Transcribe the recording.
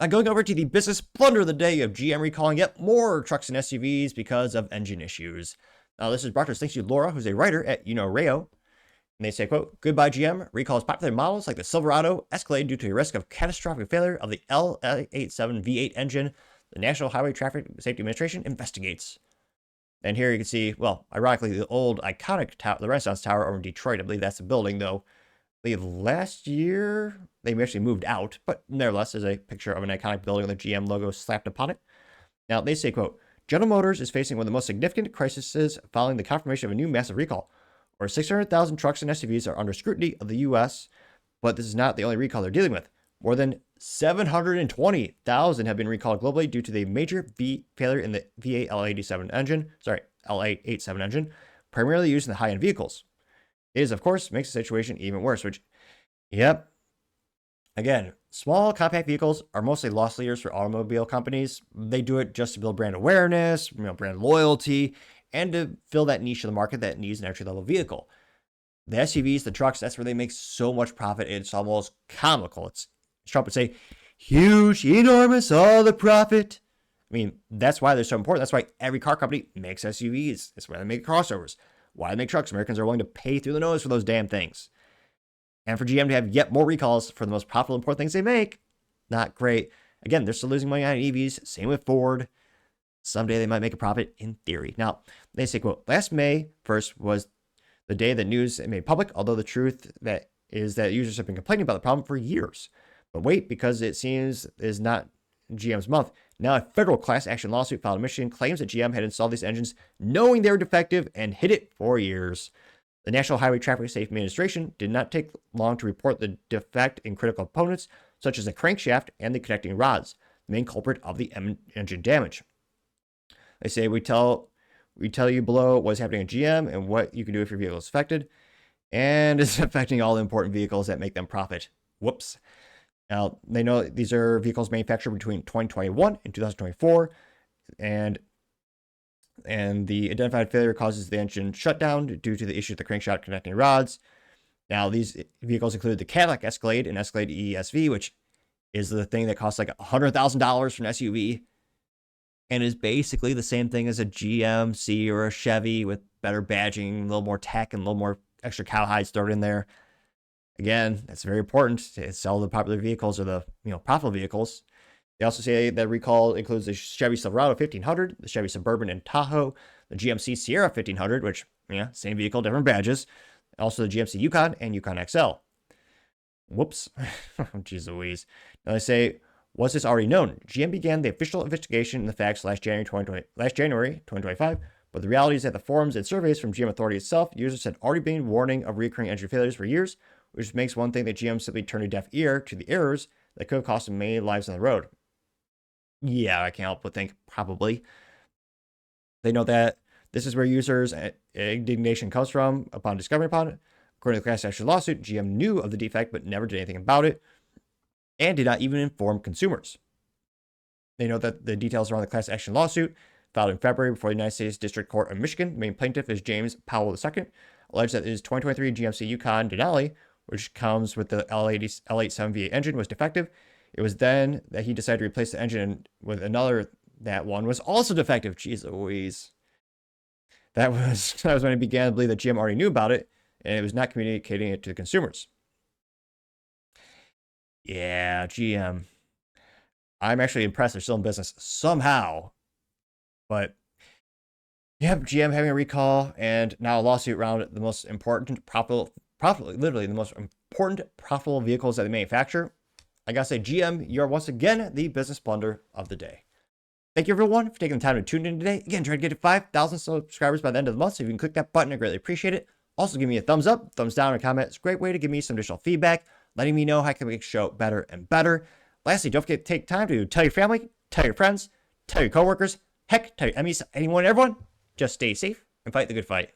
Going over to the business blunder of the day of GM recalling yet more trucks and SUVs because of engine issues. Now, this is brought to us thanks to Laura, who's a writer at Rayo. And they say, quote, "Goodbye GM recalls popular models like the Silverado, Escalade due to a risk of catastrophic failure of the L87 V8 engine. The National Highway Traffic Safety Administration investigates." And here you can see, well, ironically, the old iconic tower, the Renaissance Tower over in Detroit. I believe that's the building, though. I believe last year they actually moved out, but nevertheless, there's a picture of an iconic building with the GM logo slapped upon it. Now, they say, quote, "General Motors is facing one of the most significant crises following the confirmation of a new massive recall. Over 600,000 trucks and SUVs are under scrutiny of the U.S., but this is not the only recall they're dealing with. More than 720,000 have been recalled globally due to the major failure in the V8 L87 engine, primarily used in the high-end vehicles. It is, of course, makes the situation even worse," which, yep. Again, small compact vehicles are mostly loss leaders for automobile companies. They do it just to build brand awareness, brand loyalty, and to fill that niche of the market that needs an entry-level vehicle. The SUVs, the trucks, that's where they make so much profit. It's almost comical. It's, as Trump would say, huge, enormous, all the profit. I mean, that's why they're so important. That's why every car company makes SUVs. That's why they make crossovers. Why they make trucks. Americans are willing to pay through the nose for those damn things. And for GM to have yet more recalls for the most profitable, important things they make, not great. Again, they're still losing money on EVs. Same with Ford. Someday they might make a profit in theory. Now, they say, quote, "Last May 1st was the day that news made public, although the truth that is that users have been complaining about the problem for years. But wait, because it seems is not GM's month. Now a federal class action lawsuit filed in Michigan claims that GM had installed these engines knowing they were defective and hid it for years. The National Highway Traffic Safety Administration did not take long to report the defect in critical components, such as the crankshaft and the connecting rods, the main culprit of the engine damage. They say, we tell you below what's happening at GM and what you can do if your vehicle is affected, and it's affecting all the important vehicles that make them profit. Whoops." Now, they know these are vehicles manufactured between 2021 and 2024, and the identified failure causes the engine shutdown due to the issue of the crankshaft connecting rods. Now, these vehicles include the Cadillac Escalade and Escalade ESV, which is the thing that costs like $100,000 for an SUV, and is basically the same thing as a GMC or a Chevy with better badging, a little more tech, and a little more extra cowhide stored in there. Again, that's very important to sell the popular vehicles or the profitable vehicles. They also say that recall includes the Chevy Silverado 1500, the Chevy Suburban and Tahoe, the GMC Sierra 1500, which, same vehicle, different badges. Also the GMC Yukon and Yukon XL. Whoops. Jeez Louise. Now they say, was this already known? GM began the official investigation in the facts last January 2025, but the reality is that the forums and surveys from GM Authority itself, users had already been warning of recurring engine failures for years, which makes one thing that GM simply turned a deaf ear to the errors that could have cost them many lives on the road. Yeah, I can't help but think probably. They know that this is where users' indignation comes from upon discovering upon it. According to the class action lawsuit, GM knew of the defect but never did anything about it, and did not even inform consumers. They know that the details around the class action lawsuit, filed in February before the United States District Court of Michigan, the main plaintiff is James Powell II, alleged that his 2023 GMC Yukon Denali, which comes with the L87 V8 engine, was defective. It was then that he decided to replace the engine with another that one was also defective. Jeez Louise. That was when he began to believe that GM already knew about it, and it was not communicating it to the consumers. Yeah, GM. I'm actually impressed they're still in business somehow. But yep, GM having a recall and now a lawsuit around the most important literally the most important profitable vehicles that they manufacture. I gotta say, GM, you're once again the business blunder of the day. Thank you everyone for taking the time to tune in today. Again, trying to get to 5,000 subscribers by the end of the month. So if you can click that button, I greatly appreciate it. Also, give me a thumbs up, thumbs down, or comment. It's a great way to give me some additional feedback, letting me know how I can make the show better and better. Lastly, don't forget to take time to tell your family, tell your friends, tell your coworkers, heck, tell your enemies, anyone, everyone. Just stay safe and fight the good fight.